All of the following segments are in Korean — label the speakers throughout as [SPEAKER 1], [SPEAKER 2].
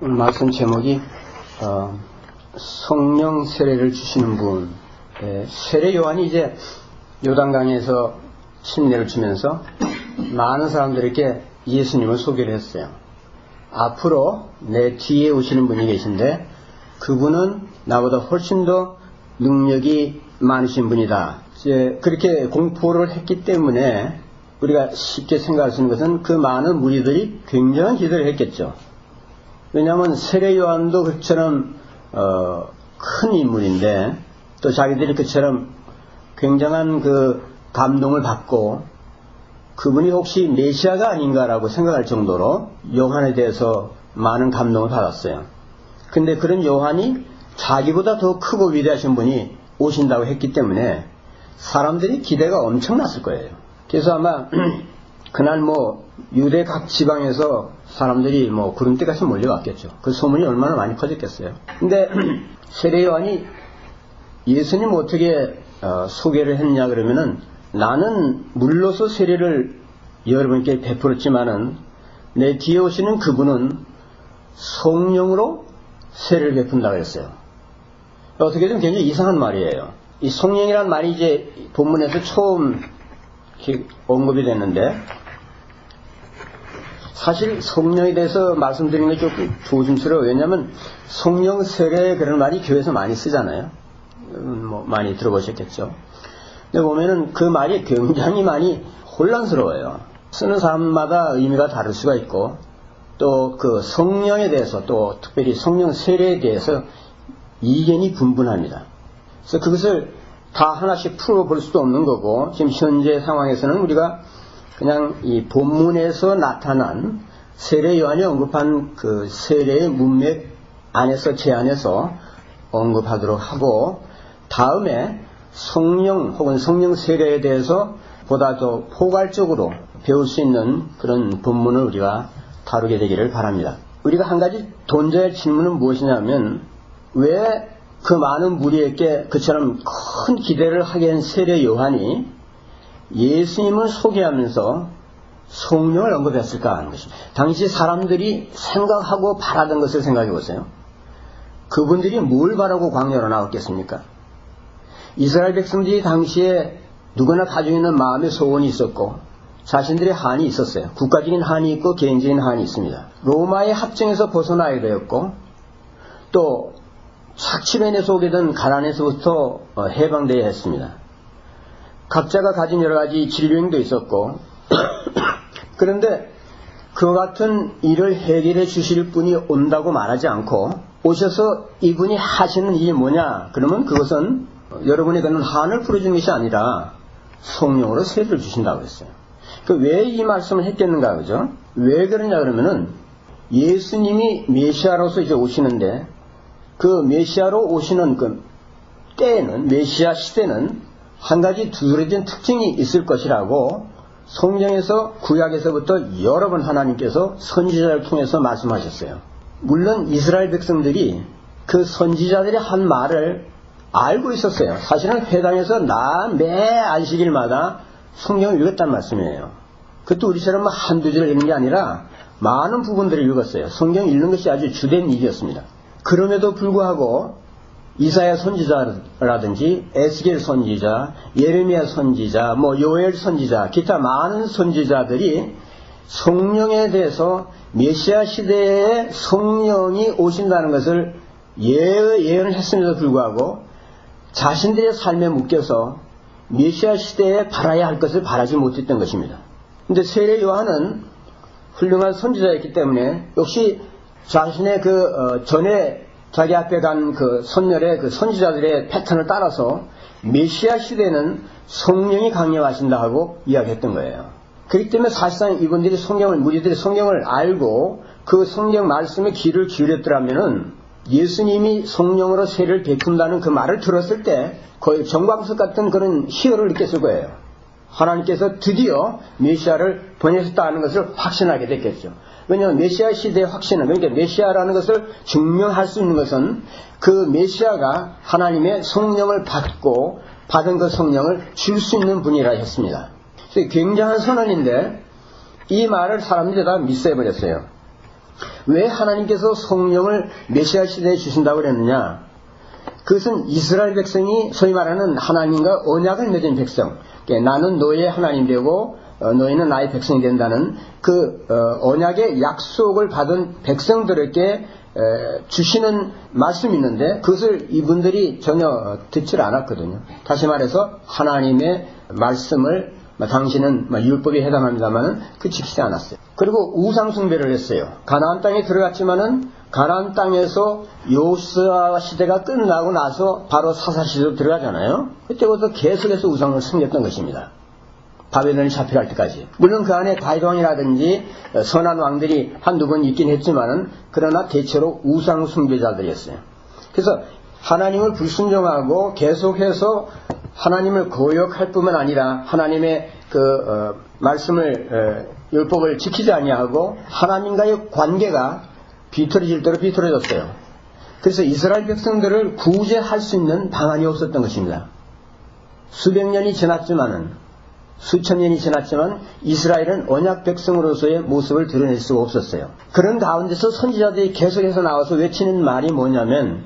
[SPEAKER 1] 말씀 제목이 성령 세례를 주시는 분. 세례 요한이 이제 요단강에서 침례를 주면서 많은 사람들에게 예수님을 소개를 했어요. 앞으로 내 뒤에 오시는 분이 계신데 그분은 나보다 훨씬 더 능력이 많으신 분이다. 이제 그렇게 공포를 했기 때문에 우리가 쉽게 생각할 수 있는 것은 그 많은 무리들이 굉장한 기대를 했겠죠. 왜냐하면 세례 요한도 그처럼 큰 인물인데 또 자기들이 그처럼 굉장한 그 감동을 받고 그분이 혹시 메시아가 아닌가라고 생각할 정도로 요한에 대해서 많은 감동을 받았어요. 근데 그런 요한이 자기보다 더 크고 위대하신 분이 오신다고 했기 때문에 사람들이 기대가 엄청났을 거예요. 그래서 아마 그날 유대 각 지방에서 사람들이 구름대같이 몰려왔겠죠. 그 소문이 얼마나 많이 퍼졌겠어요. 근데 세례 요한이 예수님 어떻게 소개를 했냐 그러면은 나는 물로서 세례를 여러분께 베풀었지만은 내 뒤에 오시는 그분은 성령으로 세례를 베푼다고 했어요. 어떻게 좀 굉장히 이상한 말이에요. 이 성령이란 말이 이제 본문에서 처음 언급이 됐는데 사실 성령에 대해서 말씀드리는 게 조금 조심스러워요. 왜냐하면 성령 세례 그런 말이 교회에서 많이 쓰잖아요. 많이 들어보셨겠죠. 근데 보면은 그 말이 굉장히 많이 혼란스러워요. 쓰는 사람마다 의미가 다를 수가 있고 또 그 성령에 대해서 또 특별히 성령 세례에 대해서 이견이 분분합니다. 그래서 그것을 다 하나씩 풀어볼 수도 없는 거고 지금 현재 상황에서는 우리가 그냥 이 본문에서 나타난 세례 요한이 언급한 그 세례의 문맥 안에서 제안해서 언급하도록 하고 다음에 성령 혹은 성령 세례에 대해서 보다 더 포괄적으로 배울 수 있는 그런 본문을 우리가 다루게 되기를 바랍니다. 우리가 한 가지 던져야 할 질문은 무엇이냐면 왜 그 많은 무리에게 그처럼 큰 기대를 하게 한 세례 요한이 예수님을 소개하면서 성령을 언급했을까 하는 것입니다. 당시 사람들이 생각하고 바라던 것을 생각해 보세요. 그분들이 뭘 바라고 광야로 나왔겠습니까? 이스라엘 백성들이 당시에 누구나 가지고 있는 마음의 소원이 있었고 자신들의 한이 있었어요. 국가적인 한이 있고 개인적인 한이 있습니다. 로마의 합정에서 벗어나야 되었고 또 착취맨에서 오게 된 가난에서부터 해방되어야 했습니다. 각자가 가진 여러 가지 질병도 있었고 그런데 그 같은 일을 해결해 주실 분이 온다고 말하지 않고 오셔서 이분이 하시는 일이 뭐냐 그러면 그것은 여러분이 그는 한을 풀어주는 것이 아니라 성령으로 세례를 주신다고 했어요. 왜 이 말씀을 했겠는가 그죠? 왜 그러냐 그러면은 예수님이 메시아로서 이제 오시는데 그 메시아로 오시는 그 때에는 메시아 시대는 한 가지 두드러진 특징이 있을 것이라고 성경에서 구약에서부터 여러 번 하나님께서 선지자를 통해서 말씀하셨어요. 물론 이스라엘 백성들이 그 선지자들이 한 말을 알고 있었어요. 사실은 회당에서 매 안식일마다 성경을 읽었단 말씀이에요. 그것도 우리처럼 한두 줄을 읽는 게 아니라 많은 부분들을 읽었어요. 성경 읽는 것이 아주 주된 일이었습니다. 그럼에도 불구하고 이사야 선지자라든지 에스겔 선지자, 예레미야 선지자, 요엘 선지자, 기타 많은 선지자들이 성령에 대해서 메시아 시대에 성령이 오신다는 것을 예언을 했음에도 불구하고 자신들의 삶에 묶여서 메시아 시대에 바라야 할 것을 바라지 못했던 것입니다. 그런데 세례 요한은 훌륭한 선지자였기 때문에 역시 자신의 전에 자기 앞에 간 그 선열의 그 선지자들의 패턴을 따라서 메시아 시대는 성령이 강림하신다 하고 이야기했던 거예요. 그렇기 때문에 사실상 이분들이 무리들이 성경을 알고 그 성경 말씀에 귀를 기울였더라면은 예수님이 성령으로 세례를 베푼다는 그 말을 들었을 때 거의 정광석 같은 그런 희열을 느꼈을 거예요. 하나님께서 드디어 메시아를 보내셨다는 것을 확신하게 됐겠죠. 왜냐하면 메시아 시대의 확신은 그러니까 메시아라는 것을 증명할 수 있는 것은 그 메시아가 하나님의 성령을 받고 받은 그 성령을 줄 수 있는 분이라 했습니다. 그래서 굉장한 선언인데 이 말을 사람들이 다 미스해버렸어요. 왜 하나님께서 성령을 메시아 시대에 주신다고 그랬느냐? 그것은 이스라엘 백성이 소위 말하는 하나님과 언약을 맺은 백성, 나는 너의 하나님 되고 너희는 나의 백성이 된다는 그 언약의 약속을 받은 백성들에게 주시는 말씀이 있는데 그것을 이분들이 전혀 듣질 않았거든요. 다시 말해서 하나님의 말씀을 당신은 율법에 해당합니다만은 그 지키지 않았어요. 그리고 우상 숭배를 했어요. 가나안 땅에 들어갔지만은 가나안 땅에서 여호수아 시대가 끝나고 나서 바로 사사 시대로 들어가잖아요. 그때부터 계속해서 우상을 섬겼던 것입니다. 바벨론이 잡혀갈 때까지. 물론 그 안에 다윗 왕이라든지 선한 왕들이 한두 번 있긴 했지만은 그러나 대체로 우상 숭배자들이었어요. 그래서 하나님을 불순종하고 계속해서 하나님을 거역할 뿐만 아니라 하나님의 말씀을 율법을 지키지 아니하고 하나님과의 관계가 비틀어질 대로 비틀어졌어요. 그래서 이스라엘 백성들을 구제할 수 있는 방안이 없었던 것입니다. 수백 년이 지났지만은 수천 년이 지났지만 이스라엘은 언약 백성으로서의 모습을 드러낼 수가 없었어요. 그런 가운데서 선지자들이 계속해서 나와서 외치는 말이 뭐냐면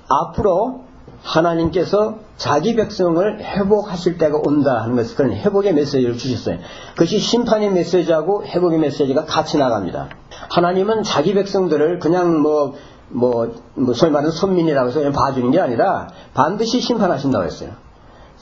[SPEAKER 1] 앞으로 하나님께서 자기 백성을 회복하실 때가 온다 하는 것을 그런 회복의 메시지를 주셨어요. 그것이 심판의 메시지하고 회복의 메시지가 같이 나갑니다. 하나님은 자기 백성들을 그냥 소위 말하는 선민이라고 해서 그냥 봐주는 게 아니라 반드시 심판하신다고 했어요.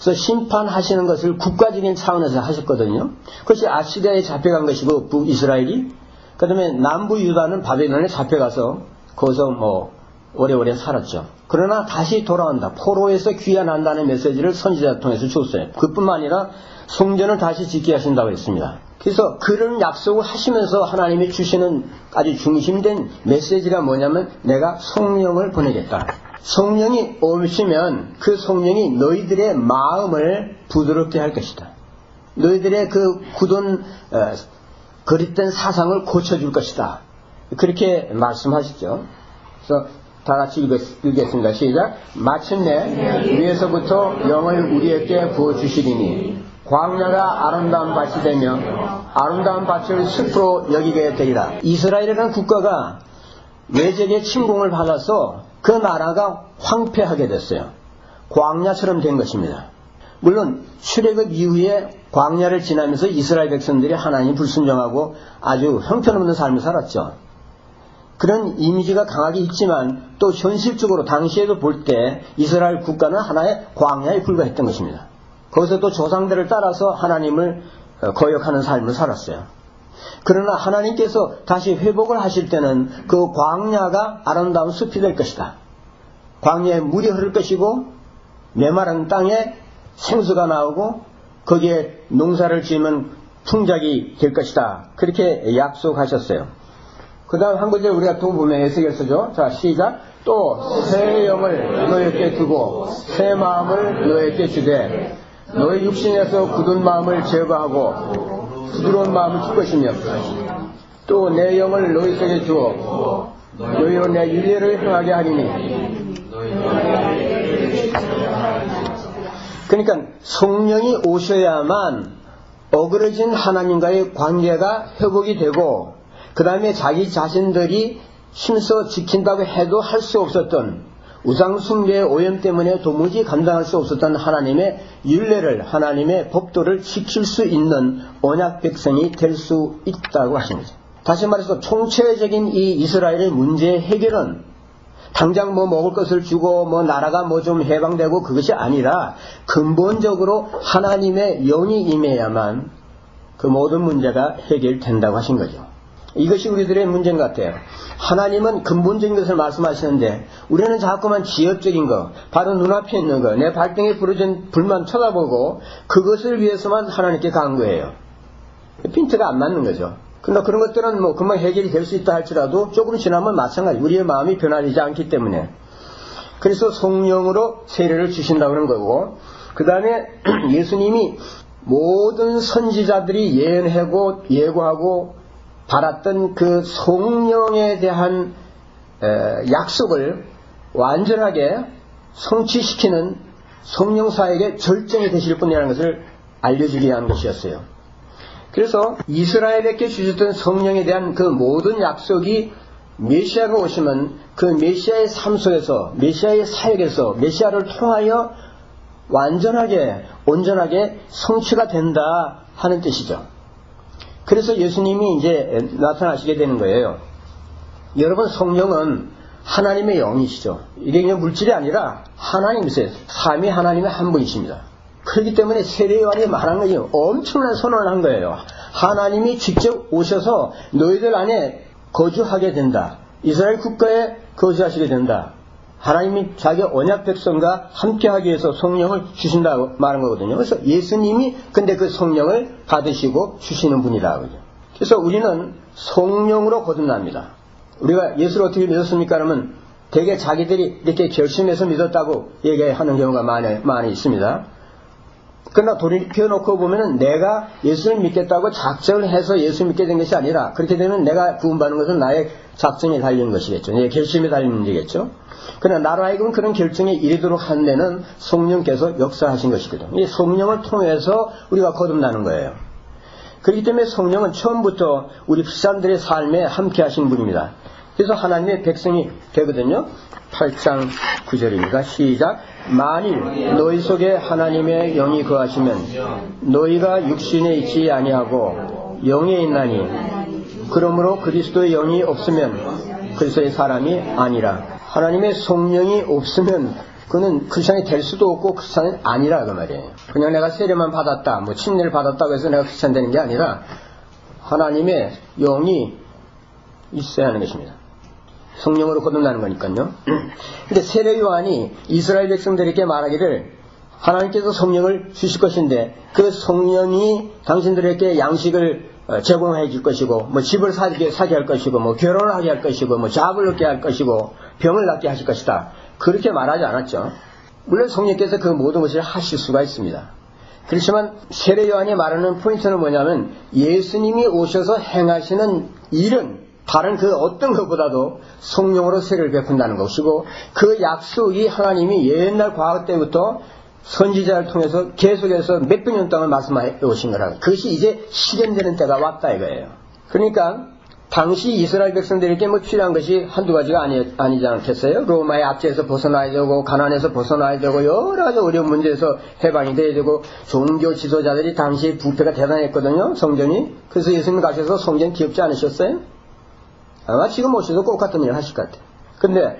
[SPEAKER 1] 그래서 심판하시는 것을 국가적인 차원에서 하셨거든요. 그것이 아시리아에 잡혀간 것이고 북이스라엘이 그 다음에 남부 유다는 바벨론에 잡혀가서 거기서 오래오래 살았죠. 그러나 다시 돌아온다. 포로에서 귀환한다는 메시지를 선지자 통해서 줬어요. 그뿐만 아니라 성전을 다시 짓게 하신다고 했습니다. 그래서 그런 약속을 하시면서 하나님이 주시는 아주 중심된 메시지가 뭐냐면 내가 성령을 보내겠다. 성령이 오시면 그 성령이 너희들의 마음을 부드럽게 할 것이다. 너희들의 그 굳은 거릿된 사상을 고쳐줄 것이다. 그렇게 말씀하시죠. 그래서 다 같이 읽겠습니다. 시작. 마침내 위에서부터 영을 우리에게 부어주시리니 광야가 아름다운 밭이 되며 아름다운 밭을 숲으로 여기게 되리라. 이스라엘이라는 국가가 외적의 침공을 받아서 그 나라가 황폐하게 됐어요. 광야처럼 된 것입니다. 물론 출애굽 이후에 광야를 지나면서 이스라엘 백성들이 하나님 불순종하고 아주 형편없는 삶을 살았죠. 그런 이미지가 강하게 있지만 또 현실적으로 당시에도 볼 때 이스라엘 국가는 하나의 광야에 불과했던 것입니다. 거기서 또 조상들을 따라서 하나님을 거역하는 삶을 살았어요. 그러나 하나님께서 다시 회복을 하실 때는 그 광야가 아름다운 숲이 될 것이다. 광야에 물이 흐를 것이고 메마른 땅에 생수가 나오고 거기에 농사를 지으면 풍작이 될 것이다. 그렇게 약속하셨어요. 그 다음 한 구절 우리가 또 보면 에스겔서죠. 자, 시작. 또 새 영을 너에게 두고 새 마음을 너에게 주되 너의 육신에서 굳은 마음을 제거하고 부드러운 마음을 줄 것이며 또 내 영을 너희 속에 주어 너희로 내 윤례를 행하게 하리니. 그러니까 성령이 오셔야만 어그러진 하나님과의 관계가 회복이 되고 그 다음에 자기 자신들이 힘써 지킨다고 해도 할 수 없었던 우상숭배의 오염 때문에 도무지 감당할 수 없었던 하나님의 율례를 하나님의 법도를 지킬 수 있는 언약 백성이 될 수 있다고 하십니다. 다시 말해서 총체적인 이 이스라엘의 문제의 해결은 당장 먹을 것을 주고 나라가 좀 해방되고 그것이 아니라 근본적으로 하나님의 영이 임해야만 그 모든 문제가 해결된다고 하신 거죠. 이것이 우리들의 문제인 것 같아요. 하나님은 근본적인 것을 말씀하시는데 우리는 자꾸만 지엽적인 거, 바로 눈앞에 있는 거, 내 발등에 부러진 불만 쳐다보고 그것을 위해서만 하나님께 간구해요. 핀트가 안 맞는 거죠. 그러나 그런 것들은 금방 해결이 될 수 있다 할지라도 조금 지나면 마찬가지. 우리의 마음이 변화되지 않기 때문에. 그래서 성령으로 세례를 주신다고 하는 거고, 그 다음에 예수님이 모든 선지자들이 예고하고 받았던 그 성령에 대한 약속을 완전하게 성취시키는 성령사에게 절정이 되실 분이라는 것을 알려주기 위한 것이었어요. 그래서 이스라엘에게 주셨던 성령에 대한 그 모든 약속이 메시아가 오시면 그 메시아의 삶 속에서, 메시아의 사역에서, 메시아를 통하여 완전하게, 온전하게 성취가 된다 하는 뜻이죠. 그래서 예수님이 이제 나타나시게 되는 거예요. 여러분, 성령은 하나님의 영이시죠. 이게 그냥 물질이 아니라 하나님이세요. 삼위 하나님의 한 분이십니다. 그렇기 때문에 세례 요한이 말한 것이 엄청난 선언을 한 거예요. 하나님이 직접 오셔서 너희들 안에 거주하게 된다. 이스라엘 국가에 거주하시게 된다. 하나님이 자기 언약 백성과 함께하기 위해서 성령을 주신다고 말한 거거든요. 그래서 예수님이 근데 그 성령을 받으시고 주시는 분이다. 그래서 우리는 성령으로 거듭납니다. 우리가 예수를 어떻게 믿었습니까? 그러면 되게 자기들이 이렇게 결심해서 믿었다고 얘기하는 경우가 많이 있습니다. 그러나 돌이켜놓고 보면은 내가 예수를 믿겠다고 작정을 해서 예수 믿게 된 것이 아니라, 그렇게 되면 내가 구원받는 것은 나의 작정에 달리는 것이겠죠. 내 결심에 달리는 문제겠죠. 그러나 나로 하여금 그런 결정에 이르도록 한 데는 성령께서 역사하신 것이거든요. 이 성령을 통해서 우리가 거듭나는 거예요. 그렇기 때문에 성령은 처음부터 우리 사람들의 삶에 함께 하신 분입니다. 그래서 하나님의 백성이 되거든요. 8장 9절입니다. 시작. 만일 너희 속에 하나님의 영이 거하시면 너희가 육신에 있지 아니하고 영에 있나니, 그러므로 그리스도의 영이 없으면 그리스도의 사람이 아니라. 하나님의 성령이 없으면 그는 크리스찬이 될 수도 없고 크리스찬이 아니라 그 말이에요. 그냥 내가 세례만 받았다, 뭐 침례를 받았다고 해서 내가 크리스찬 되는 게 아니라 하나님의 영이 있어야 하는 것입니다. 성령으로 거듭나는 거니까요. 근데 세례 요한이 이스라엘 백성들에게 말하기를 하나님께서 성령을 주실 것인데 그 성령이 당신들에게 양식을 제공해 줄 것이고, 뭐 집을 사게 할 것이고, 뭐 결혼을 하게 할 것이고, 뭐 잡을 얻게 할 것이고, 병을 낫게 하실 것이다. 그렇게 말하지 않았죠. 물론 성령께서 그 모든 것을 하실 수가 있습니다. 그렇지만 세례 요한이 말하는 포인트는 뭐냐면 예수님이 오셔서 행하시는 일은 다른 그 어떤 것보다도 성령으로 세례를 베푼다는 것이고, 그 약속이 하나님이 옛날 과거 때부터 선지자를 통해서 계속해서 몇백 년 동안 말씀해 오신 거라. 그것이 이제 실현되는 때가 왔다 이거예요. 그러니까 당시 이스라엘 백성들에게 뭐 필요한 것이 한두 가지가 아니지 않겠어요? 로마의 압제에서 벗어나야 되고, 가난에서 벗어나야 되고, 여러 가지 어려운 문제에서 해방이 돼야 되고, 종교 지도자들이 당시 부패가 대단했거든요, 성전이. 그래서 예수님 가셔서 성전 기업지 않으셨어요? 아마 지금 오셔도 똑같은 일을 하실 것 같아요. 근데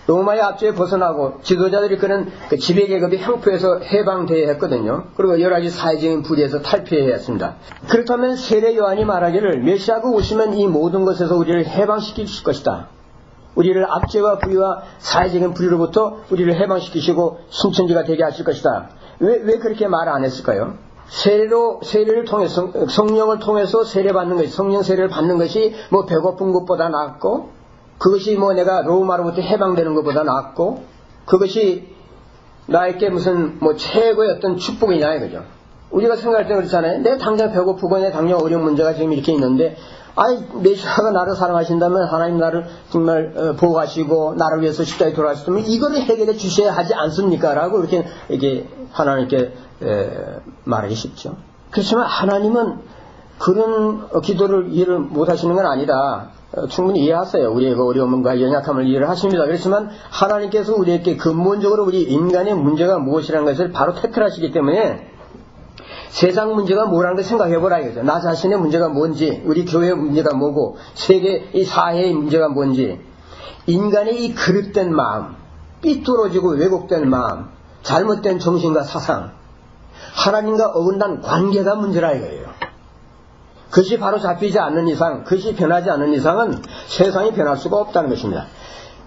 [SPEAKER 1] 로마의 압제에 벗어나고 지도자들이 그런 그 지배계급이 형포에서 해방되어야 했거든요. 그리고 여러 가지 사회적인 불의에서 탈피해야 했습니다. 그렇다면 세례 요한이 말하기를 메시아가 오시면 이 모든 것에서 우리를 해방시키실 것이다. 우리를 압제와 불의와 사회적인 불의로부터 우리를 해방시키시고 신천지가 되게 하실 것이다. 왜 그렇게 말 안 했을까요? 세례를 통해서, 성령을 통해서 세례받는 것이, 성령 세례를 받는 것이 뭐 배고픈 것보다 낫고, 그것이 뭐 내가 로마로부터 해방되는 것보다 낫고, 그것이 나에게 무슨 뭐 최고의 어떤 축복이냐 이거죠. 우리가 생각할 때 그렇잖아요. 내가 당장 배고프고 내가 당장 어려운 문제가 지금 이렇게 있는데, 메시아가 나를 사랑하신다면 하나님 나를 정말 보호하시고 나를 위해서 십자가에 돌아가셨다면 이거를 해결해 주셔야 하지 않습니까? 라고 이렇게 하나님께 말하기 쉽죠. 그렇지만 하나님은 그런 기도를 이해를 못 하시는 건 아니라 충분히 이해하세요. 우리의 그 어려움과 연약함을 이해를 하십니다. 그렇지만 하나님께서 우리에게 근본적으로 우리 인간의 문제가 무엇이라는 것을 바로 태클하시기 때문에 세상 문제가 뭐라는 걸 생각해보라 이거죠. 나 자신의 문제가 뭔지, 우리 교회의 문제가 뭐고, 세계, 이 사회의 문제가 뭔지, 인간의 이 그릇된 마음, 삐뚤어지고 왜곡된 마음, 잘못된 정신과 사상, 하나님과 어긋난 관계가 문제라 이거예요. 그것이 바로 잡히지 않는 이상, 그것이 변하지 않는 이상은 세상이 변할 수가 없다는 것입니다.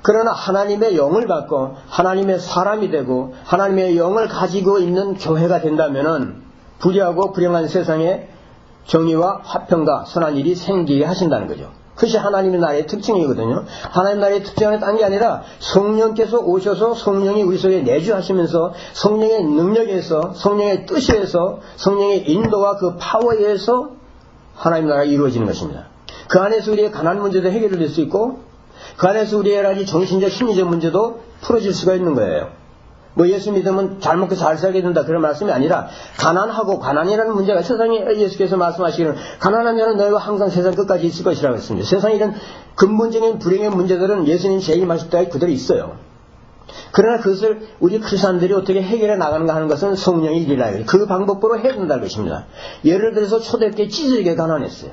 [SPEAKER 1] 그러나 하나님의 영을 받고 하나님의 사람이 되고 하나님의 영을 가지고 있는 교회가 된다면은 불의하고 불행한 세상에 정의와 화평과 선한 일이 생기게 하신다는 거죠. 그것이 하나님의 나라의 특징이거든요. 하나님 나라의 특징은 딴 게 아니라 성령께서 오셔서 성령이 우리 속에 내주하시면서 성령의 능력에서, 성령의 뜻에서, 성령의 인도와 그 파워에 의해서 하나님 나라가 이루어지는 것입니다. 그 안에서 우리의 가난 문제도 해결될 수 있고, 그 안에서 우리의 여러 가지 정신적 심리적 문제도 풀어질 수가 있는 거예요. 뭐 예수 믿으면 잘 먹고 잘 살게 된다 그런 말씀이 아니라 가난하고 가난이라는 문제가 세상에 예수께서 말씀하시기는 가난한 자는 너희가 항상 세상 끝까지 있을 것이라고 했습니다. 세상에 이런 근본적인 불행의 문제들은 예수님 제일 말씀대로 그대로 있어요. 그러나 그것을 우리 크리스천들이 어떻게 해결해 나가는가 하는 것은 성령의 일이라 그 방법으로 해야 된다는 것입니다. 예를 들어서 초대교회 찢어지게 가난했어요.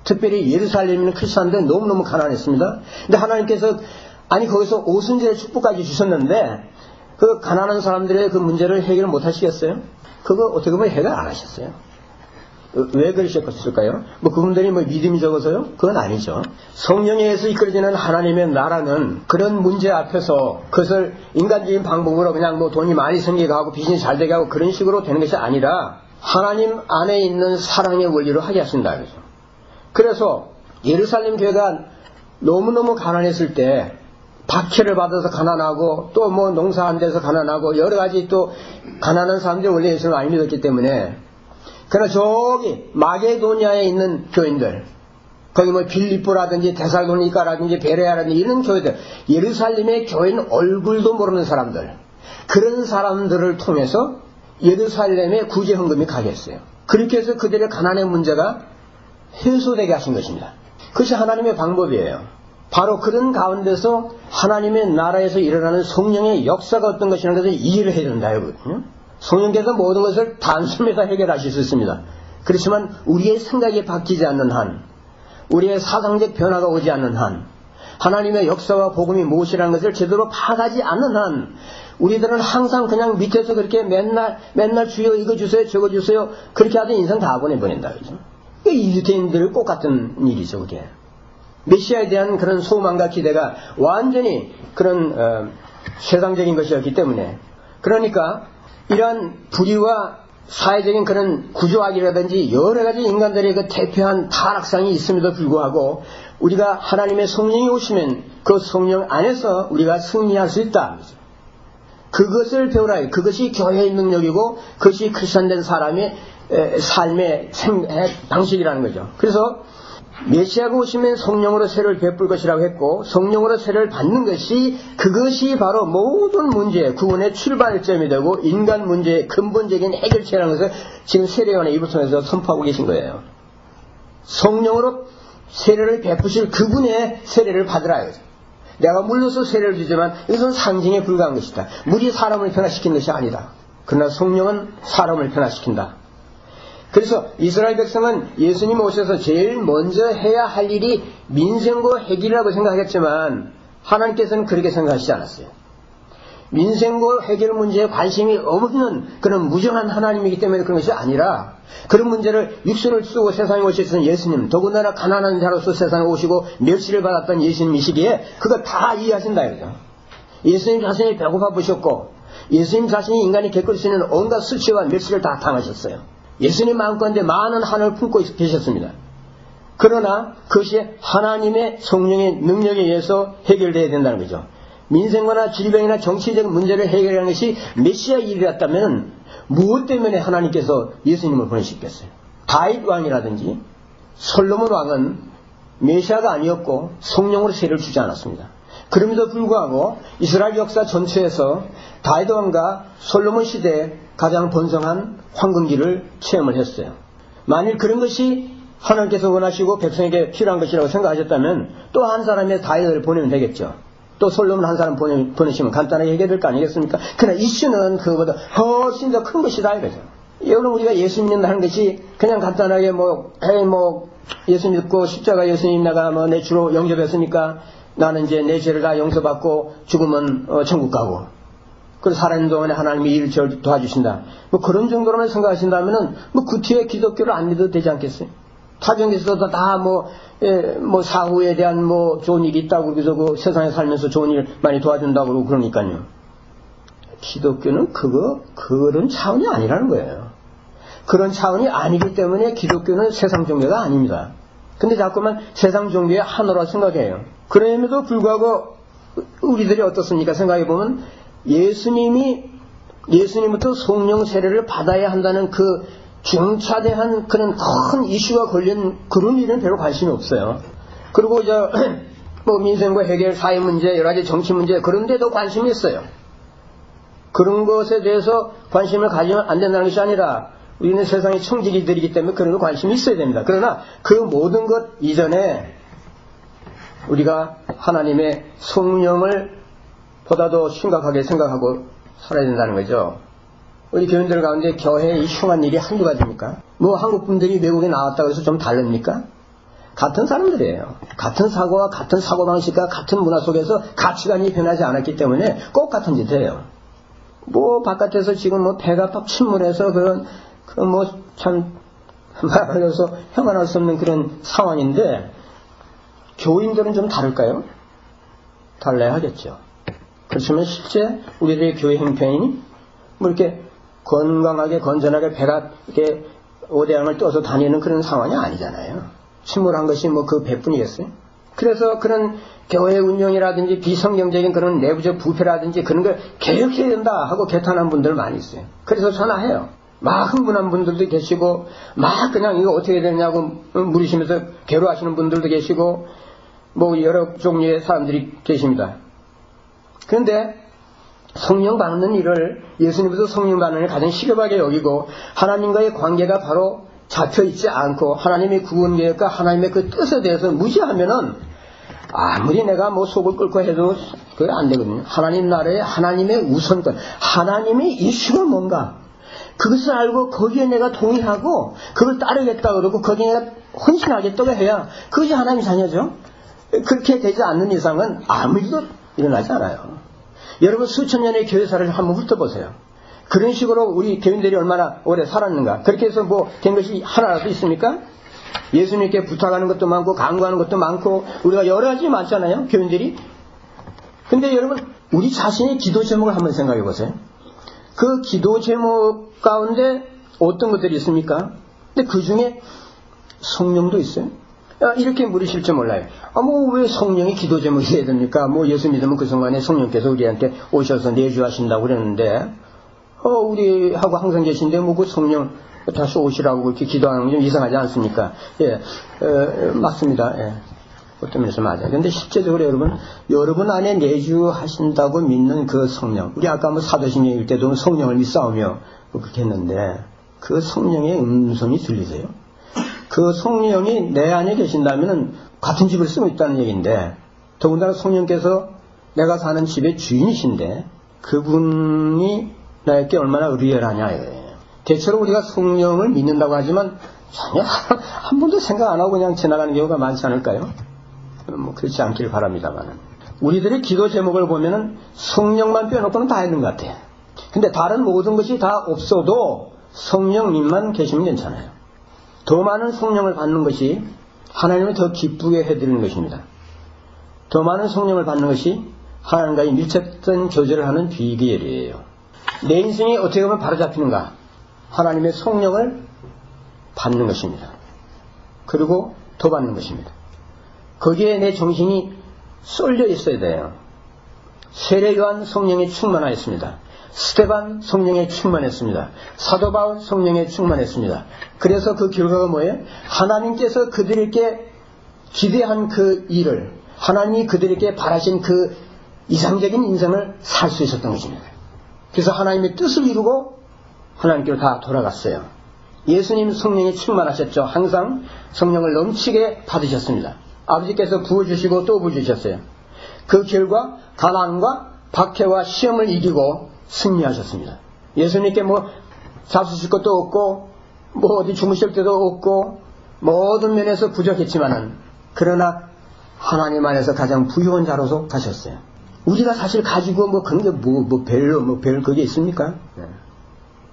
[SPEAKER 1] 특별히 예루살렘에 있는 크리스천들은 너무너무 가난했습니다. 근데 하나님께서 아니 거기서 오순절의 축복까지 주셨는데 그 가난한 사람들의 그 문제를 해결 못 하시겠어요? 그거 어떻게 보면 해결 안 하셨어요. 왜 그러셨을까요? 뭐 그분들이 뭐 믿음이 적어서요? 그건 아니죠. 성령에 의해서 이끌어지는 하나님의 나라는 그런 문제 앞에서 그것을 인간적인 방법으로 그냥 뭐 돈이 많이 생기게 하고 비즈니스 잘 되게 하고 그런 식으로 되는 것이 아니라 하나님 안에 있는 사랑의 원리로 하게 하신다. 그죠? 그래서 예루살렘 교회가 너무너무 가난했을 때 박해를 받아서 가난하고 또 뭐 농사 안 돼서 가난하고 여러 가지 또 가난한 사람들이 원래 예수를 많이 믿었기 때문에 그러나 저기 마게도니아에 있는 교인들 거기 뭐 빌립보라든지 데살로니가라든지 베레아라든지 이런 교회들 예루살렘의 교인 얼굴도 모르는 사람들 그런 사람들을 통해서 예루살렘에 구제 헌금이 가게 했어요. 그렇게 해서 그들의 가난의 문제가 해소되게 하신 것입니다. 그것이 하나님의 방법이에요. 바로 그런 가운데서 하나님의 나라에서 일어나는 성령의 역사가 어떤 것이라는 것을 이해를 해야 된다. 성령께서 모든 것을 단숨에서 해결하실 수 있습니다. 그렇지만 우리의 생각이 바뀌지 않는 한, 우리의 사상적 변화가 오지 않는 한, 하나님의 역사와 복음이 무엇이라는 것을 제대로 파악하지 않는 한, 우리들은 항상 그냥 밑에서 그렇게 맨날 주여 이거 주세요 저거 주세요 그렇게 하던 인생 다 보내버린다. 그죠? 유대인들 꼭 같은 일이죠. 그게. 메시아에 대한 그런 소망과 기대가 완전히 그런 세상적인 것이었기 때문에 그러니까 이러한 불의와 사회적인 그런 구조학이라든지 여러 가지 인간들의 그 대표한 타락상이 있음에도 불구하고 우리가 하나님의 성령이 오시면 그 성령 안에서 우리가 승리할 수 있다. 그것을 배우라. 그것이 교회의 능력이고 그것이 크리스천된 사람의 삶의 방식이라는 거죠. 그래서 메시아가 오시면 성령으로 세례를 베풀 것이라고 했고 성령으로 세례를 받는 것이 그것이 바로 모든 문제 구원의 출발점이 되고 인간 문제의 근본적인 해결책이라는 것을 지금 세례요한의 입을 통해서 선포하고 계신 거예요. 성령으로 세례를 베푸실 그분의 세례를 받으라. 내가 물로서 세례를 주지만 이것은 상징에 불과한 것이다. 물이 사람을 변화시키는 것이 아니다. 그러나 성령은 사람을 변화시킨다. 그래서 이스라엘 백성은 예수님 오셔서 제일 먼저 해야 할 일이 민생고 해결이라고 생각했지만 하나님께서는 그렇게 생각하시지 않았어요. 민생고 해결 문제에 관심이 없는 그런 무정한 하나님이기 때문에 그런 것이 아니라 그런 문제를 육신을 쓰고 세상에 오셨던 예수님 더군다나 가난한 자로서 세상에 오시고 멸시를 받았던 예수님이시기에 그거 다 이해하신다 이거죠. 예수님 자신이 배고파보셨고 예수님 자신이 인간이 겪을 수 있는 온갖 수치와 멸시를 다 당하셨어요. 예수님 마음가운데 많은 한을 품고 계셨습니다. 그러나 그것이 하나님의 성령의 능력에 의해서 해결되어야 된다는 거죠. 민생과나 질병이나 정치적 문제를 해결하는 것이 메시아 일이었다면 무엇 때문에 하나님께서 예수님을 보내셨겠어요? 다윗 왕이라든지 솔로몬 왕은 메시아가 아니었고 성령으로 세례를 주지 않았습니다. 그럼에도 불구하고 이스라엘 역사 전체에서 다윗 왕과 솔로몬 시대에 가장 번성한 황금기를 체험을 했어요. 만일 그런 것이 하나님께서 원하시고 백성에게 필요한 것이라고 생각하셨다면 또 한 사람의 다윗을 보내면 되겠죠. 또 솔로몬 한 사람 보내시면 간단하게 해결될 거 아니겠습니까? 그러나 이슈는 그거보다 훨씬 더 큰 것이다 이거죠. 여러분 우리가 예수 믿는다는 것이 그냥 간단하게 예수 믿고 십자가 예수님 내가 내 주로 영접했으니까 나는 이제 내 죄를 다 용서받고 죽으면 천국 가고 그래서 살아있는 동안에 하나님이 일을 도와주신다. 그런 정도로만 생각하신다면은 그 뒤에 기독교를 안 믿어도 되지 않겠어요? 타정에서도 다 사후에 대한 좋은 일이 있다고 그래서 그 세상에 살면서 좋은 일 많이 도와준다고 그러고 그러니까요. 기독교는 그런 차원이 아니라는 거예요. 그런 차원이 아니기 때문에 기독교는 세상 종교가 아닙니다. 근데 자꾸만 세상 종교의 하나로 생각해요. 그럼에도 불구하고 우리들이 어떻습니까? 생각해보면 예수님부터 성령 세례를 받아야 한다는 그 중차대한 그런 큰 이슈가 걸린 그런 일은 별로 관심이 없어요. 그리고 민생과 해결, 사회 문제, 여러 가지 정치 문제 그런 데도 관심이 있어요. 그런 것에 대해서 관심을 가지면 안 된다는 것이 아니라 우리는 세상의 청지기들이기 때문에 그런 거 관심이 있어야 됩니다. 그러나 그 모든 것 이전에 우리가 하나님의 성령을 보다 더 심각하게 생각하고 살아야 된다는 거죠. 우리 교인들 가운데 교회에 이 흉한 일이 한두 가지입니까? 뭐 한국 분들이 외국에 나왔다고 해서 좀 다릅니까? 같은 사람들이에요. 같은 사고와 같은 사고방식과 같은 문화 속에서 가치관이 변하지 않았기 때문에 꼭 같은 짓 해요. 뭐 바깥에서 지금 뭐 배가 팍 침몰해서 그런 뭐 참 말해서 형언할 수 없는 그런 상황인데 교인들은 좀 다를까요? 달라야 하겠죠. 그렇지만 실제 우리들의 교회 형편이 뭐 이렇게 건강하게 건전하게 배가 이렇게 오대양을 떠서 다니는 그런 상황이 아니잖아요. 침몰한 것이 뭐 그 배뿐이겠어요? 그래서 그런 교회 운영이라든지 비성경적인 그런 내부적 부패라든지 그런 걸 개혁해야 된다 하고 개탄한 분들 많이 있어요. 그래서 전화해요. 막 흥분한 분들도 계시고 막 그냥 이거 어떻게 되냐고 물으시면서 괴로워하시는 분들도 계시고 뭐 여러 종류의 사람들이 계십니다. 그런데 성령 받는 일을 예수님께서 성령 받는 일을 가장 시급하게 여기고 하나님과의 관계가 바로 잡혀있지 않고 하나님의 구원계획과 하나님의 그 뜻에 대해서 무시하면은 아무리 내가 뭐 속을 끓고 해도 그게 안 되거든요. 하나님 나라의 하나님의 우선권, 하나님의 이슈가 뭔가 그것을 알고 거기에 내가 동의하고 그걸 따르겠다 그러고 거기에 내가 헌신하겠다고 해야 그것이 하나님 자녀죠. 그렇게 되지 않는 이상은 아무 일도 일어나지 않아요. 여러분 수천 년의 교회사를 한번 훑어보세요. 그런 식으로 우리 교인들이 얼마나 오래 살았는가. 그렇게 해서 뭐 된 것이 하나라도 있습니까? 예수님께 부탁하는 것도 많고 간구하는 것도 많고 우리가 여러 가지 많잖아요. 교인들이. 근데 여러분 우리 자신의 기도 제목을 한번 생각해 보세요. 그 기도 제목 가운데 어떤 것들이 있습니까? 근데 그 중에 성령도 있어요. 이렇게 물으실 줄 몰라요. 뭐 왜 성령이 기도 제목이 돼야 됩니까? 뭐 예수 믿으면 그 순간에 성령께서 우리한테 오셔서 내주하신다고 그러는데 우리하고 항상 계신데 뭐 그 성령 다시 오시라고 그렇게 기도하는 게 좀 이상하지 않습니까? 예, 맞습니다. 예. 어떤 면에서 맞아요. 근데 실제적으로 여러분 안에 내주하신다고 믿는 그 성령. 우리 아까 뭐 사도신경 읽을 때도 성령을 믿사오며 그렇게 했는데 그 성령의 음성이 들리세요? 그 성령이 내 안에 계신다면은 같은 집을 쓰고 있다는 얘기인데 더군다나 성령께서 내가 사는 집의 주인이신데 그분이 나에게 얼마나 의리하냐 이거예요. 대체로 우리가 성령을 믿는다고 하지만 전혀 한 번도 생각 안 하고 그냥 지나가는 경우가 많지 않을까요? 뭐 그렇지 않길 바랍니다만 우리들의 기도 제목을 보면은 성령만 빼놓고는 다 있는 것 같아요. 근데 다른 모든 것이 다 없어도 성령님만 계시면 괜찮아요. 더 많은 성령을 받는 것이 하나님을 더 기쁘게 해드리는 것입니다. 더 많은 성령을 받는 것이 하나님과의 밀접한 교제를 하는 비결이에요. 내 인생이 어떻게 보면 바로잡히는가? 하나님의 성령을 받는 것입니다. 그리고 더 받는 것입니다. 거기에 내 정신이 쏠려 있어야 돼요. 세례 요한 성령에 충만하였습니다. 스데반 성령에 충만했습니다. 사도 바울 성령에 충만했습니다. 그래서 그 결과가 뭐예요? 하나님께서 그들에게 기대한 그 일을 하나님이 그들에게 바라신 그 이상적인 인생을 살 수 있었던 것입니다. 그래서 하나님의 뜻을 이루고 하나님께로 다 돌아갔어요. 예수님 성령에 충만하셨죠. 항상 성령을 넘치게 받으셨습니다. 아버지께서 부어주시고 또 부어주셨어요. 그 결과 가난과 박해와 시험을 이기고 승리하셨습니다. 예수님께 뭐 잡수실 것도 없고 뭐 어디 주무실 때도 없고 모든 면에서 부족했지만은 그러나 하나님 안에서 가장 부유한 자로서 가셨어요. 우리가 사실 가지고 뭐 그런 게 별 그게 있습니까? 네.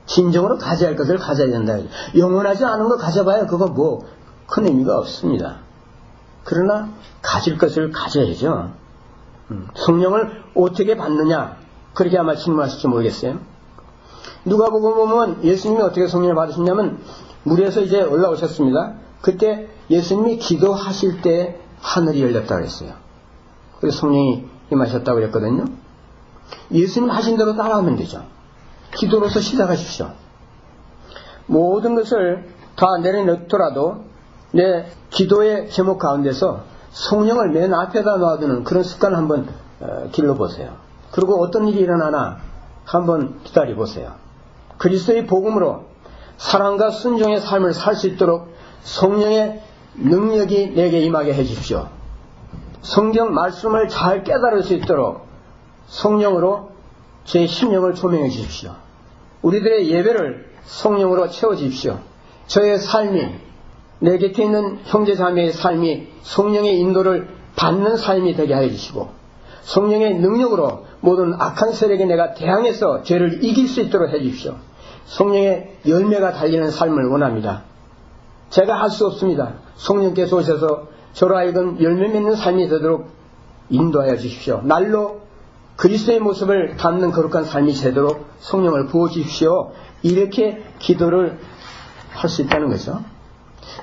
[SPEAKER 1] 진정으로 가져야 할 것을 가져야 된다. 영원하지 않은 거 가져봐야 그거 뭐 큰 의미가 없습니다. 그러나 가질 것을 가져야죠. 성령을 어떻게 받느냐? 그렇게 아마 질문하실지 모르겠어요. 누가복음 보면 예수님이 어떻게 성령을 받으셨냐면 물에서 이제 올라오셨습니다. 그때 예수님이 기도하실 때 하늘이 열렸다고 했어요. 그래서 성령이 임하셨다고 그랬거든요. 예수님 하신 대로 따라하면 되죠. 기도로서 시작하십시오. 모든 것을 다 내려놓더라도 내 기도의 제목 가운데서 성령을 맨 앞에다 놔두는 그런 습관을 한번 길러보세요. 그리고 어떤 일이 일어나나 한번 기다려 보세요. 그리스도의 복음으로 사랑과 순종의 삶을 살 수 있도록 성령의 능력이 내게 임하게 해 주십시오. 성경 말씀을 잘 깨달을 수 있도록 성령으로 제 심령을 조명해 주십시오. 우리들의 예배를 성령으로 채워 주십시오. 저의 삶이, 내 곁에 있는 형제자매의 삶이 성령의 인도를 받는 삶이 되게 하여 주시고, 성령의 능력으로 모든 악한 세력에 내가 대항해서 죄를 이길 수 있도록 해 주십시오. 성령의 열매가 달리는 삶을 원합니다. 제가 할 수 없습니다. 성령께서 오셔서 저로 하여금 열매 맺는 삶이 되도록 인도하여 주십시오. 날로 그리스도의 모습을 담는 거룩한 삶이 되도록 성령을 부어주십시오. 이렇게 기도를 할 수 있다는 거죠.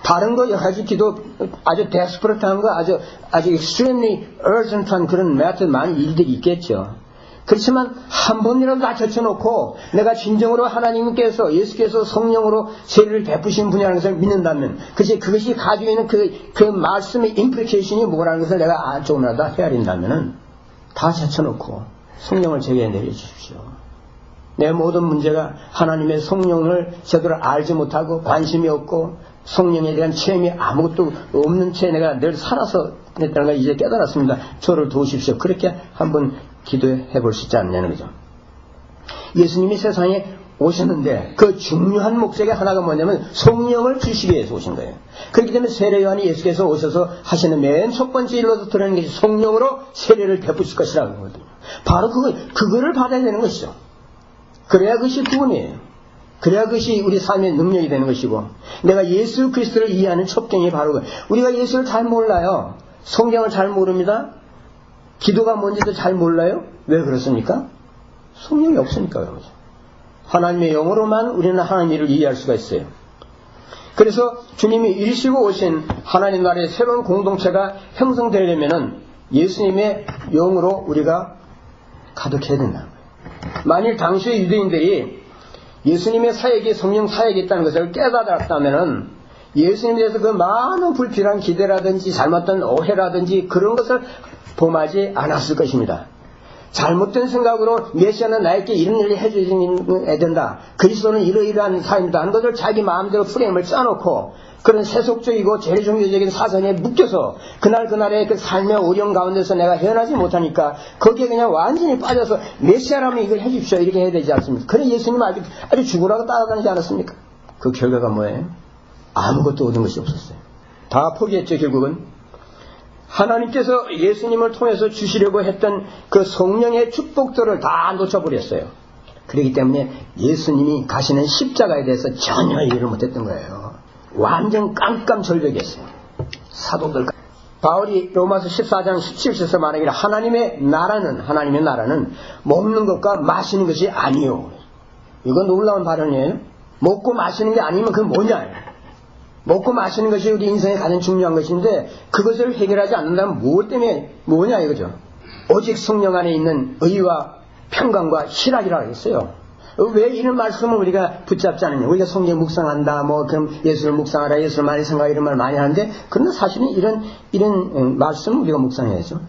[SPEAKER 1] 다른 거 여러 가지 기도, 아주 데스퍼레트한 거, 아주 extremely urgent한 그런 메아트 많은 일들이 있겠죠. 그렇지만 한 번이라도 다 젖혀놓고 내가 진정으로 하나님께서, 예수께서 성령으로 세례를 베푸신 분이라는 것을 믿는다면, 그것이 가지고 있는 그 말씀의 임플리케이션이 뭐라는 것을 내가 조금이라도 헤아린다면은 다 젖혀놓고 성령을 제게 내려주십시오. 내 모든 문제가 하나님의 성령을 제대로 알지 못하고 관심이 없고 성령에 대한 체험이 아무것도 없는 채 내가 늘 살아서 했다는 걸 이제 깨달았습니다. 저를 도우십시오. 그렇게 한번 기도해 볼 수 있지 않냐는 거죠. 예수님이 세상에 오셨는데 그 중요한 목적의 하나가 뭐냐면 성령을 주시기 위해서 오신 거예요. 그렇기 때문에 세례 요한이 예수께서 오셔서 하시는 맨 첫 번째 일로서 드러내는 것이 성령으로 세례를 베푸실 것이라고 하거든요. 바로 그거를 받아야 되는 것이죠. 그래야 그것이 구원이에요. 그래야 그것이 우리 삶의 능력이 되는 것이고, 내가 예수 그리스도를 이해하는 첩경이 바로 우리가 예수를 잘 몰라요. 성경을 잘 모릅니다. 기도가 뭔지도 잘 몰라요. 왜 그렇습니까? 성령이 없으니까 그런 거죠. 하나님의 영으로만 우리는 하나님의 일을 이해할 수가 있어요. 그래서 주님이 일시고 오신 하나님 나라의 새로운 공동체가 형성되려면은 예수님의 영으로 우리가 가득해야 된다는 거예요. 만일 당시의 유대인들이 예수님의 사역이 성령 사역이 있다는 것을 깨달았다면은 예수님에 대해서 그 많은 불필요한 기대라든지 잘못된 오해라든지 그런 것을 범하지 않았을 것입니다. 잘못된 생각으로 메시아는 나에게 이런 일을 해줘야 된다. 그리스도는 이러이러한 사람이다 하는 것을 자기 마음대로 프레임을 짜놓고 그런 세속적이고 재래종교적인 사상에 묶여서 그날의 그 삶의 오령 가운데서 내가 헤어나지 못하니까 거기에 그냥 완전히 빠져서 메시아라면 이걸 해주십시오 이렇게 해야 되지 않습니까? 그래 예수님은 아주 죽으라고 따라다니지 않았습니까? 그 결과가 뭐예요? 아무것도 얻은 것이 없었어요. 다 포기했죠. 결국은 하나님께서 예수님을 통해서 주시려고 했던 그 성령의 축복들을 다 놓쳐버렸어요. 그렇기 때문에 예수님이 가시는 십자가에 대해서 전혀 이해를 못했던 거예요. 완전 깜깜절벽이었어요. 사도들. 바울이 로마서 14장 17절에서 말하기를 하나님의 나라는 먹는 것과 마시는 것이 아니요. 이건 놀라운 발언이에요. 먹고 마시는 게 아니면 그건 뭐냐. 먹고 마시는 것이 우리 인생에 가장 중요한 것인데 그것을 해결하지 않는다면 무엇 때문에 뭐냐 이거죠. 오직 성령 안에 있는 의와 평강과 희락이라고 했어요. 왜 이런 말씀을 우리가 붙잡지 않느냐. 우리가 성경 묵상한다, 그럼 예수를 묵상하라, 예수를 많이 생각하라 이런 말 많이 하는데 그러나 사실은 이런 말씀을 우리가 묵상해야죠.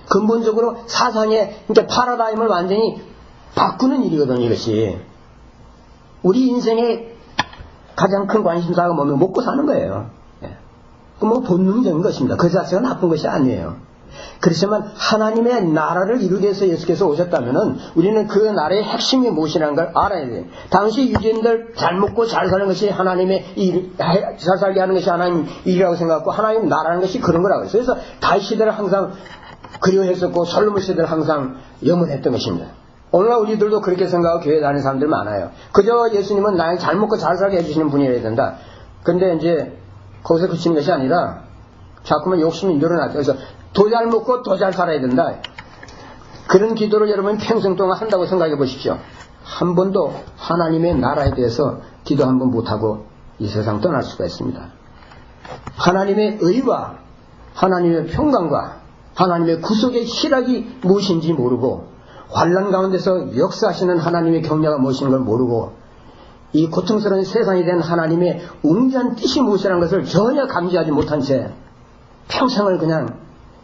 [SPEAKER 1] 근본적으로 사상의 그러니까 파라다임을 완전히 바꾸는 일이거든요. 이것이 우리 인생의 가장 큰 관심사가 뭐면 먹고 사는 거예요. 그 본능적인 것입니다. 그 자체가 나쁜 것이 아니에요. 그렇지만 하나님의 나라를 이루기 위해서 예수께서 오셨다면은 우리는 그 나라의 핵심이 무엇이라는 걸 알아야 돼요. 당시 유대인들 잘 먹고 잘 사는 것이 하나님의 잘 살게 하는 것이 하나님 일이라고 생각하고 하나님 나라는 것이 그런 거라고 했어요. 그래서 다윗 시대를 항상 그리워했었고 솔로몬 시대를 항상 염원했던 것입니다. 오늘날 우리들도 그렇게 생각하고 교회 다니는 사람들 많아요. 그저 예수님은 나를 잘 먹고 잘 살게 해주시는 분이어야 된다. 근데 이제 거기서 그치는 것이 아니라 자꾸만 욕심이 늘어나죠. 그래서 더 잘 먹고 더 잘 살아야 된다. 그런 기도를 여러분 평생 동안 한다고 생각해 보십시오. 한 번도 하나님의 나라에 대해서 기도 한 번 못하고 이 세상 떠날 수가 있습니다. 하나님의 의와 하나님의 평강과 하나님의 구속의 희락이 무엇인지 모르고 환난 가운데서 역사하시는 하나님의 경륜가 무엇인 걸 모르고 이 고통스러운 세상에 대한 하나님의 웅장한 뜻이 무엇이라는 것을 전혀 감지하지 못한 채 평생을 그냥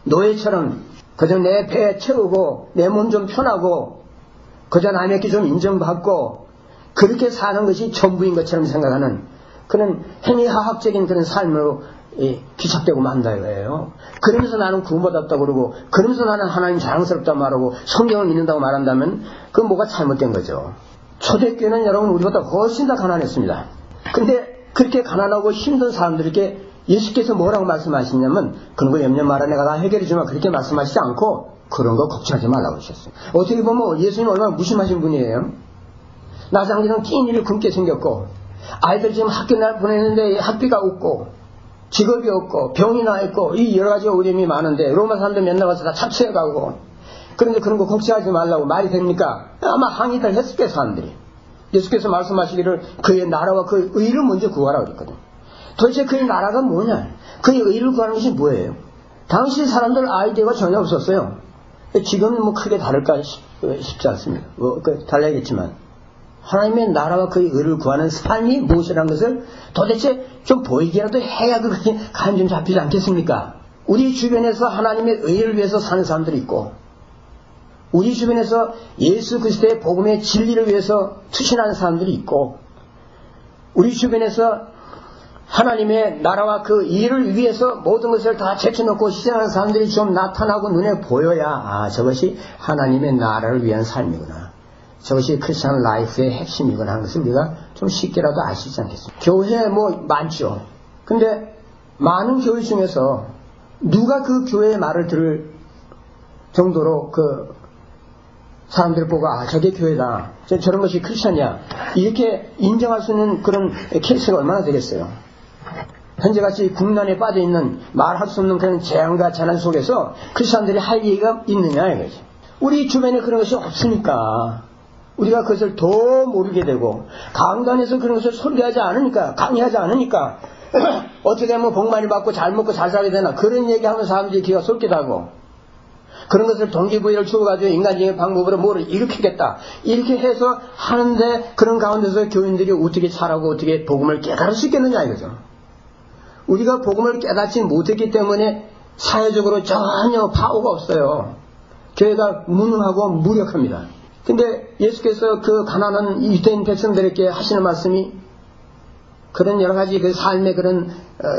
[SPEAKER 1] 노예처럼 그저 내 배에 채우고 내 몸 좀 편하고 그저 남에게 좀 인정받고 그렇게 사는 것이 전부인 것처럼 생각하는 그런 행위하학적인 그런 삶으로 귀착되고 만다 이거예요. 그러면서 나는 구원받았다고 그러고 그러면서 나는 하나님 자랑스럽다고 말하고 성경을 믿는다고 말한다면 그건 뭐가 잘못된 거죠. 초대교회는 여러분 우리보다 훨씬 더 가난했습니다. 근데 그렇게 가난하고 힘든 사람들에게 예수께서 뭐라고 말씀하시냐면 그런 거 염려 마라 내가 다 해결해 주마 그렇게 말씀하시지 않고 그런 거 걱정하지 말라고 하셨어요. 어떻게 보면 예수님 얼마나 무심하신 분이에요. 나장기는 끼니를 굶게 생겼고 아이들 지금 학교 날 보내는데 학비가 없고 직업이 없고 병이 나 있고 이 여러 가지 어려움이 많은데 로마 사람들 맨날 가서 다 착수해 가고 그런데 그런 거 걱정하지 말라고 말이 됩니까? 아마 항의들 했을 거예요 사람들이. 예수께서 말씀하시기를 그의 나라와 그의 의를 먼저 구하라고 그랬거든요. 도대체 그의 나라가 뭐냐? 그의 의를 구하는 것이 뭐예요? 당시 사람들 아이디어가 전혀 없었어요. 지금은 뭐 크게 다를까 싶지 않습니다. 달라야겠지만 하나님의 나라와 그의 의를 구하는 삶이 무엇이라는 것을 도대체 좀 보이게라도 해야 그게 감 좀 잡히지 않겠습니까? 우리 주변에서 하나님의 의를 위해서 사는 사람들이 있고 우리 주변에서 예수 그리스도의 복음의 진리를 위해서 투신하는 사람들이 있고 우리 주변에서 하나님의 나라와 그 일을 위해서 모든 것을 다 제쳐놓고 희생하는 사람들이 좀 나타나고 눈에 보여야 저것이 하나님의 나라를 위한 삶이구나. 저것이 크리스천 라이프의 핵심이구나 하는 것을 우리가 좀 쉽게라도 알 수 있지 않겠습니까? 교회 뭐 많죠. 근데 많은 교회 중에서 누가 그 교회의 말을 들을 정도로 그 사람들 보고 저게 교회다. 저런 것이 크리스천이야. 이렇게 인정할 수 있는 그런 케이스가 얼마나 되겠어요. 현재같이 국난에 빠져있는 말할 수 없는 그런 재앙과 재난 속에서 크리스천들이 할 얘기가 있느냐 이거지. 우리 주변에 그런 것이 없으니까 우리가 그것을 더 모르게 되고 강단에서 그런 것을 소리하지 않으니까 강의하지 않으니까 어떻게 하면 복 많이 받고 잘 먹고 잘 살게 되나 그런 얘기하면 사람들이 귀가 쏠기도 하고 그런 것을 동기부여를 주어가지고 인간적인 방법으로 뭐를 일으키겠다 이렇게 해서 하는데 그런 가운데서 교인들이 어떻게 잘하고 어떻게 복음을 깨달을 수 있겠느냐 이거죠. 우리가 복음을 깨닫지 못했기 때문에 사회적으로 전혀 파워가 없어요. 교회가 무능하고 무력합니다. 근데 예수께서 그 가난한 유대인 백성들에게 하시는 말씀이 그런 여러 가지 그 삶의 그런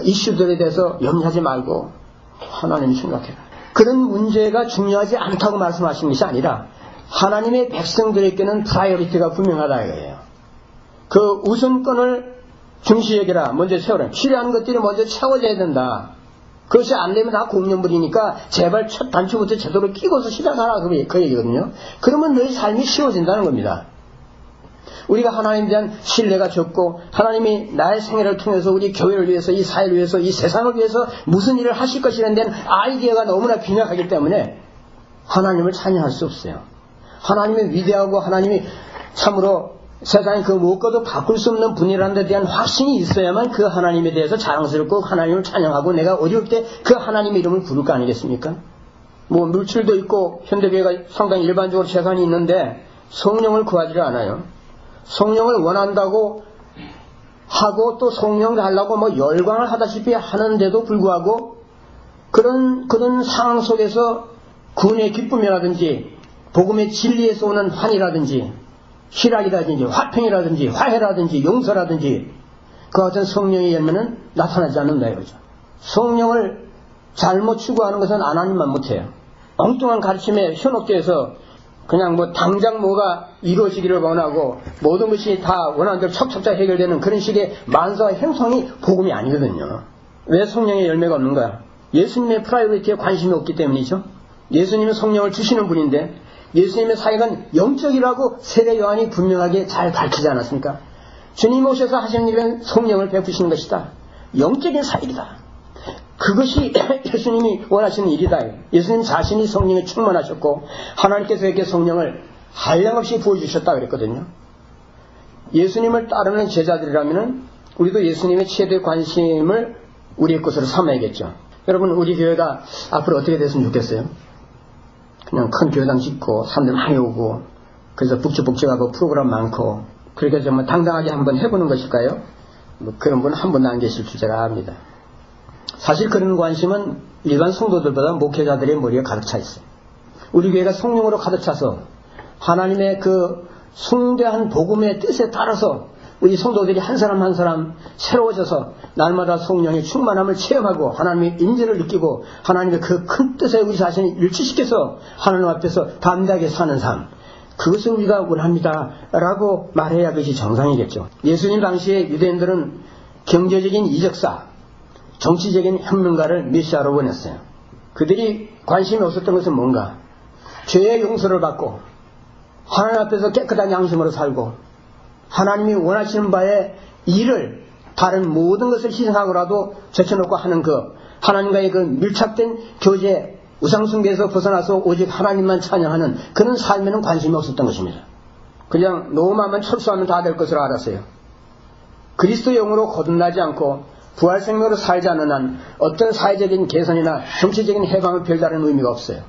[SPEAKER 1] 이슈들에 대해서 염려하지 말고 하나님 생각해라. 그런 문제가 중요하지 않다고 말씀하신 것이 아니라 하나님의 백성들에게는 프라이어리티가 분명하다 이거예요. 그 우선권을 중시 여기라 먼저 세우라. 필요한 것들이 먼저 채워져야 된다. 그것이 안 되면 다 공연물이니까 제발 첫 단추부터 제대로 끼고서 시작하라 그 얘기거든요. 그러면 너희 삶이 쉬워진다는 겁니다. 우리가 하나님에 대한 신뢰가 적고 하나님이 나의 생애를 통해서 우리 교회를 위해서 이 사회를 위해서 이 세상을 위해서 무슨 일을 하실 것이라는 데는 아이디어가 너무나 빈약하기 때문에 하나님을 찬양할 수 없어요. 하나님이 위대하고 하나님이 참으로 세상에 그 무엇과도 바꿀 수 없는 분이라는 데 대한 확신이 있어야만 그 하나님에 대해서 자랑스럽고 하나님을 찬양하고 내가 어려울 때 그 하나님의 이름을 부를 거 아니겠습니까? 뭐 물질도 있고 현대교회가 상당히 일반적으로 재산이 있는데 성령을 구하지를 않아요. 성령을 원한다고 하고 또 성령 달라고 뭐 열광을 하다시피 하는데도 불구하고 그런 상황 속에서 구원의 기쁨이라든지 복음의 진리에서 오는 환이라든지 희락이라든지 화평이라든지 화해라든지 용서라든지 그 같은 성령의 열매는 나타나지 않는다 이거죠. 성령을 잘못 추구하는 것은 하나님만 못해요. 엉뚱한 가르침에 현혹돼서 그냥 뭐 당장 뭐가 이루어지기를 원하고 모든 것이 다 원하는 대로 척척척 해결되는 그런 식의 만사와 행성이 복음이 아니거든요. 왜 성령의 열매가 없는 거야? 예수님의 프라이어리티에 관심이 없기 때문이죠. 예수님은 성령을 주시는 분인데 예수님의 사역은 영적이라고 세례 요한이 분명하게 잘 밝히지 않았습니까? 주님 오셔서 하시는 일은 성령을 베푸시는 것이다. 영적인 사역이다. 그것이 예수님이 원하시는 일이다. 예수님 자신이 성령에 충만하셨고 하나님께서 이렇게 성령을 한량없이 부어주셨다 그랬거든요. 예수님을 따르는 제자들이라면 우리도 예수님의 최대 관심을 우리의 것으로 삼아야겠죠. 여러분 우리 교회가 앞으로 어떻게 됐으면 좋겠어요? 그냥 큰 교회당 짓고 사람들 많이 오고 그래서 북적북적하고 프로그램 많고 그렇게 정말 당당하게 한번 해보는 것일까요? 뭐 그런 분 한 분도 안 계실 줄 제가 압니다. 사실 그런 관심은 일반 성도들보다 목회자들의 머리에 가득 차 있어요. 우리 교회가 성령으로 가득 차서 하나님의 그 숭대한 복음의 뜻에 따라서 우리 성도들이 한 사람 한 사람 새로워져서 날마다 성령의 충만함을 체험하고 하나님의 임재를 느끼고 하나님의 그 큰 뜻에 우리 자신을 일치시켜서 하나님 앞에서 담대하게 사는 삶, 그것을 우리가 원합니다 라고 말해야 그것이 정상이겠죠. 예수님 당시에 유대인들은 경제적인 이적사, 정치적인 혁명가를 메시아로 원했어요. 그들이 관심이 없었던 것은 뭔가? 죄의 용서를 받고 하나님 앞에서 깨끗한 양심으로 살고 하나님이 원하시는 바의 일을 다른 모든 것을 희생하고라도 제쳐놓고 하는 그 하나님과의 그 밀착된 교제, 우상숭배에서 벗어나서 오직 하나님만 찬양하는 그런 삶에는 관심이 없었던 것입니다. 그냥 로마만 철수하면 다 될 것으로 알았어요. 그리스도 영으로 거듭나지 않고 부활생명으로 살지 않는 한 어떤 사회적인 개선이나 정치적인 해방을 별다른 의미가 없어요.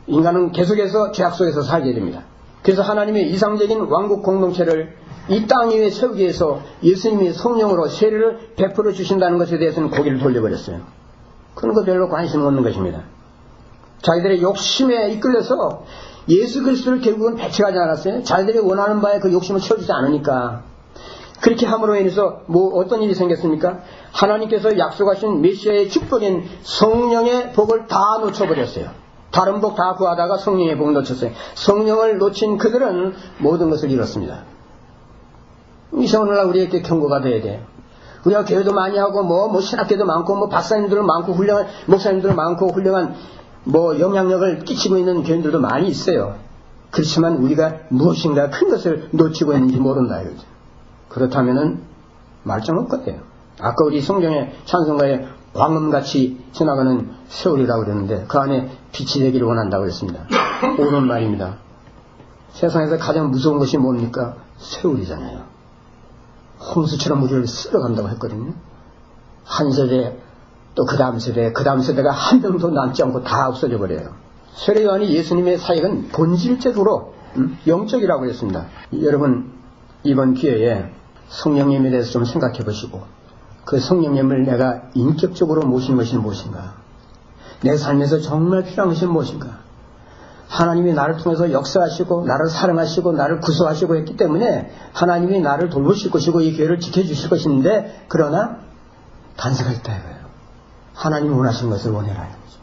[SPEAKER 1] 인간은 계속해서 죄악 속에서 살게 됩니다. 그래서 하나님의 이상적인 왕국 공동체를 이 땅 위에 세우기 위해서 예수님이 성령으로 세례를 베풀어 주신다는 것에 대해서는 고개를 돌려버렸어요. 그런 거 별로 관심 없는 것입니다. 자기들의 욕심에 이끌려서 예수 그리스도를 결국은 배척하지 않았어요. 자기들이 원하는 바에 그 욕심을 채워주지 않으니까. 그렇게 함으로 인해서 어떤 일이 생겼습니까? 하나님께서 약속하신 메시아의 축복인 성령의 복을 다 놓쳐버렸어요. 다른 복 다 구하다가 성령의 복을 놓쳤어요. 성령을 놓친 그들은 모든 것을 잃었습니다. 이제 오늘날 우리에게 경고가 돼야 돼요. 우리가 교회도 많이 하고 신학교도 많고 박사님들 많고 훌륭한 목사님들 많고 훌륭한 영향력을 끼치고 있는 교인들도 많이 있어요. 그렇지만 우리가 무엇인가 큰 것을 놓치고 있는지 모른다 이거죠. 그렇다면은 말짱 없거든요. 아까 우리 성경의 찬송가에 광음같이 지나가는 세월이라고 그랬는데 그 안에 빛이 되기를 원한다고 그랬습니다. 옳은 말입니다. 세상에서 가장 무서운 것이 뭡니까? 세월이잖아요. 홍수처럼 우리를 쓸어간다고 했거든요. 한 세대 또 그 다음 세대 그 다음 세대가 한 명도 남지 않고 다 없어져 버려요. 세례 요한이 예수님의 사역은 본질적으로 영적이라고 했습니다. 여러분 이번 기회에 성령님에 대해서 좀 생각해 보시고 그 성령님을 내가 인격적으로 모시는 것이 무엇인가, 내 삶에서 정말 필요한 것이 무엇인가, 하나님이 나를 통해서 역사하시고 나를 사랑하시고 나를 구속하시고 했기 때문에 하나님이 나를 돌보실 것이고 이 교회를 지켜주실 것인데 그러나 단서가 있다 이거예요. 하나님이 원하시는 것을 원해라 이거죠.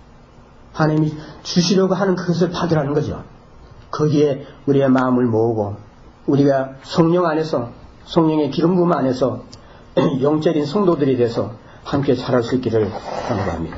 [SPEAKER 1] 하나님이 주시려고 하는 그것을 받으라는 거죠. 거기에 우리의 마음을 모으고 우리가 성령 안에서 성령의 기름 부음 안에서 영적인 성도들이 돼서 함께 자랄 수 있기를 바랍니다.